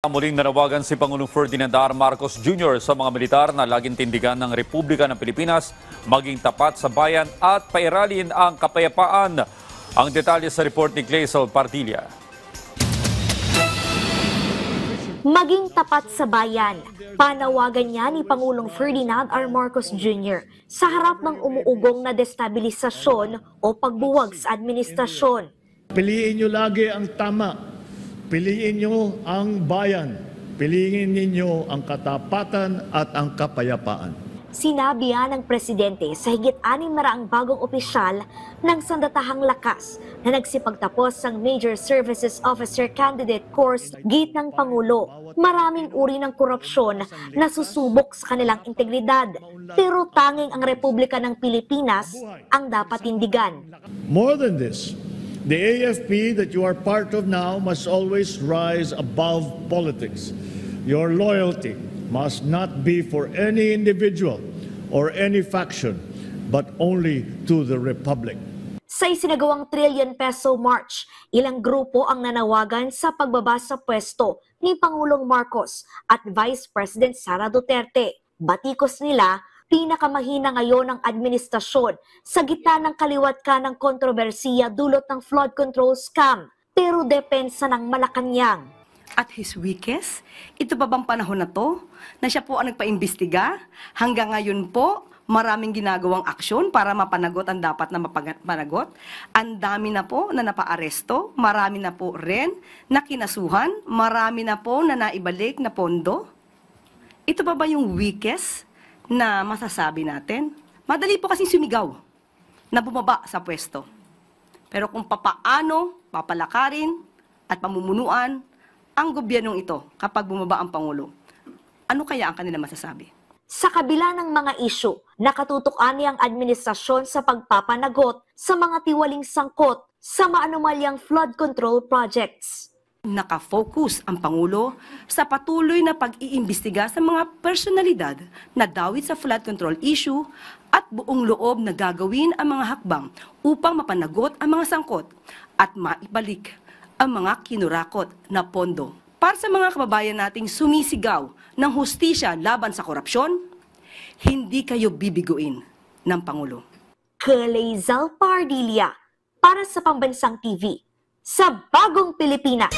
Muling nanawagan si Pangulong Ferdinand R. Marcos Jr. sa mga militar na laging tindigan ng Republika ng Pilipinas, maging tapat sa bayan at pairalin ang kapayapaan. Ang detalye sa report ni Clazel Partilla. Maging tapat sa bayan. Panawagan niya ni Pangulong Ferdinand R. Marcos Jr. sa harap ng umuugong na destabilisasyon o pagbuwag sa administrasyon. Piliin niyo lagi ang tama. Piliin niyo ang bayan. Piliin ninyo ang katapatan at ang kapayapaan. Sinabi yan ng presidente sa higit 600 bagong opisyal ng sandatahang lakas na nagsipagtapos ng Major Services Officer Candidate Course gitnang Pangulo. Maraming uri ng korupsyon na susubok sa kanilang integridad, pero tanging ang Republika ng Pilipinas ang dapat tindigan. More than this, the AFP that you are part of now must always rise above politics. Your loyalty must not be for any individual or any faction, but only to the Republic. Sa isinagawang trillion-peso march, ilang grupo ang nanawagan sa pagbaba sa pwesto ni Pangulong Marcos at Vice President Sara Duterte. Batikos nila, pinakamahina ngayon ang administrasyon sa gitna ng kaliwat ka ng kontrobersiya dulot ng flood control scam, pero depensa ng Malacanang. At his weakest, ito ba bang panahon na to na siya po ang nagpaimbestiga? Hanggang ngayon po, maraming ginagawang aksyon para mapanagot ang dapat na mapanagot. Ang dami na po na napaaresto, marami na po rin na kinasuhan, marami na po na naibalik na pondo. Ito ba yung weakest na masasabi natin? Madali po kasing sumigaw na bumaba sa pwesto. Pero kung papaano papalakarin at pamumunuan ang gobyernong ito kapag bumaba ang Pangulo, ano kaya ang kanila masasabi? Sa kabila ng mga isyu, nakatutukan niyang administrasyon sa pagpapanagot sa mga tiwaling sangkot sa maanumalyang flood control projects. Nakafocus ang Pangulo sa patuloy na pag-iimbestiga sa mga personalidad na dawit sa flood control issue at buong loob na gagawin ang mga hakbang upang mapanagot ang mga sangkot at maibalik ang mga kinurakot na pondo. Para sa mga kababayan nating sumisigaw ng hustisya laban sa korupsyon, hindi kayo bibiguin ng Pangulo. Clazel Partilla para sa Pambansang TV sa Bagong Pilipinas.